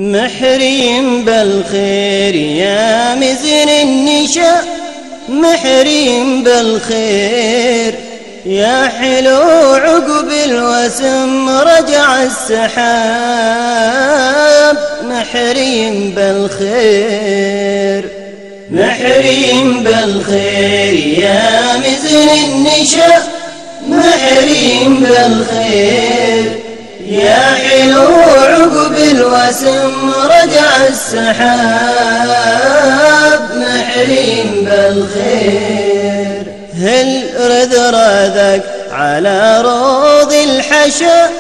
محريم بالخير يا مزن النشا، محريم بالخير يا حلو عقب الوسم رجع السحاب. محريم بالخير، محريم بالخير يا مزن النشا، محريم بالخير يا حلو عقب الوسم رجع السحاب. محريم بالخير هل رذرذك على روض الحشا،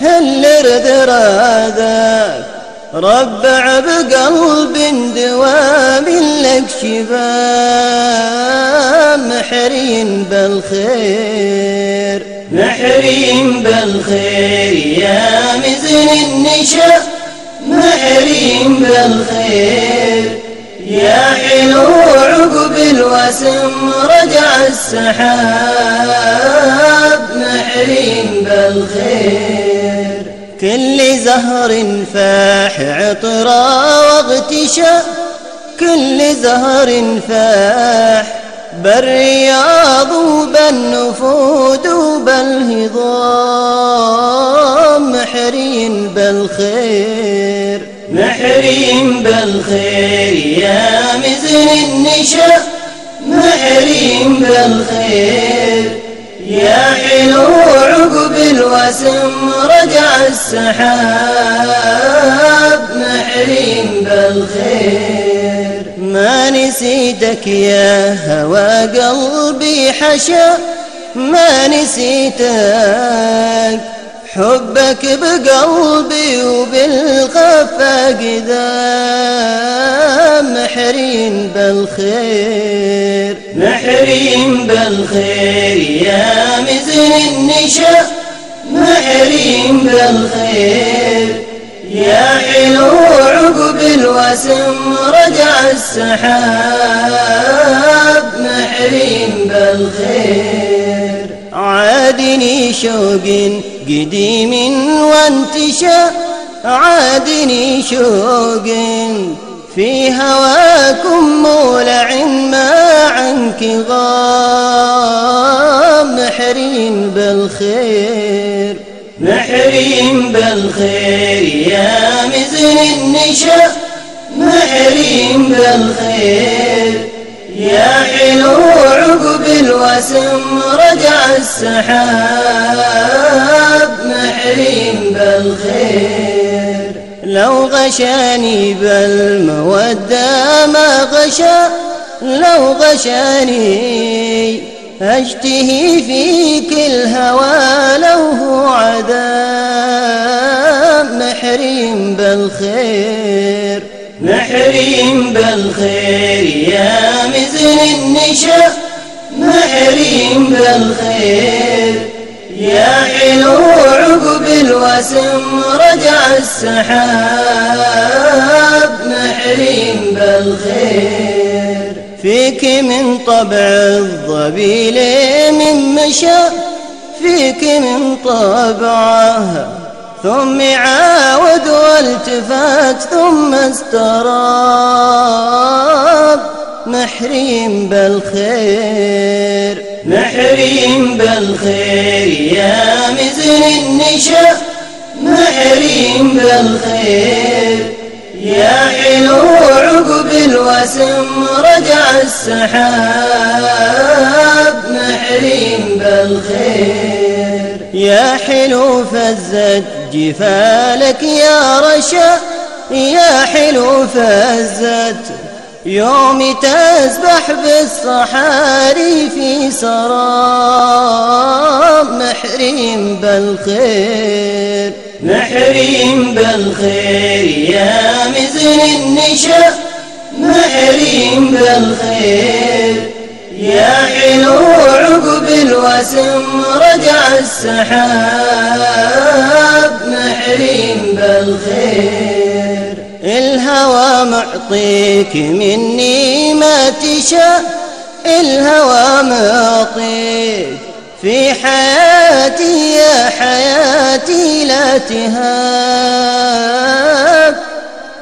هل رذرذك ربع بقلب دوام لك شباب. محريم بالخير، محريم بالخير يا مزن النشا، محريم بالخير يا حلو عقب الوسم رجع السحاب. محريم بالخير كل زهر فاح عطرا واغتشى، كل زهر فاح بالرياض وبالنفود وبالهضام. محريم بالخير، محريم بالخير يا مزن النشا، محريم بالخير يا حلو عقب الوسم رجع السحاب. محريم بالخير ما نسيتك يا هوى قلبي حشا، ما نسيتك حبك بقلبي وبالخفاق ذاب. محريم بالخير، محريم بالخير يا مزن النشا، محريم بالخير يا حلو عقب الوسم رجع السحاب. محريم بالخير عادني شوق قديم وانتشى، عادني شوق في هواكم مولع ما عنك غاب. محريم بالخير، محريم بالخير يا مزن النشا، محريم بالخير يا حلو عقب الوسم رجع السحاب. محريم بالخير لو غشاني بالمودة ما غشا، لو غشاني أشتهي فيك الهوى لو هو عذاب. محريم بالخير، محريم بالخير يا مزن النشا، محريم بالخير يا حلو عقب الوسم رجع السحاب. محريم بالخير فيك من طبع الضبيل من مشى، فيك من طبعه ثم عاود والتفات ثم استراب. محريم بالخير، محريم بالخير يا مزن النشا، محريم بالخير يا حلو عقب الوسم رجع السحاب. محريم بالخير يا حلو فزت جفالك يا رشا، يا حلو فزت يوم تسبح بالصحاري في سراب. محريم بالخير، محريم بالخير يا مزن النشا، محريم بالخير يا حلو عقب الوسم رجع السحاب. محريم بالخير الهوى معطيك مني ما تشاء، الهوى معطيك في حياتي يا حياتي لا تهاب.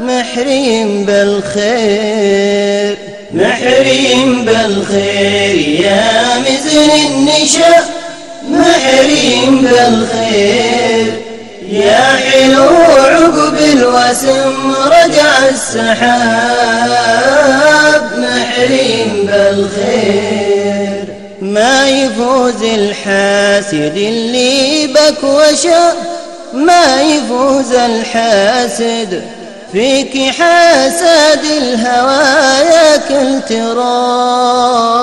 محرين بالخير محرين بالخير يا مزن النشا محرين بالخير يا حلو عقب الوسم رجع السحاب محرين بالخير ما يفوز الحاسد اللي بك وشا ما يفوز الحاسد فيك حاسد الهوى كل تراب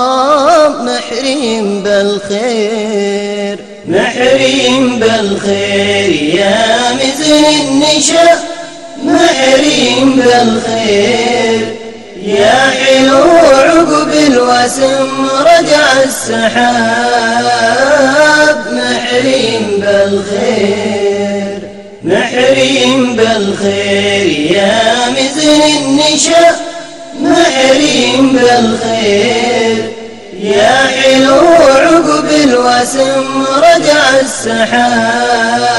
محرين بالخير محرين بالخير يا مزن النشا محرين بالخير يا حلو عقب الوسم رجع السحاب محرين بالخير محرين بالخير يا مزن النشا محرين بالخير يا حلو عقب الوسم رجع السحاب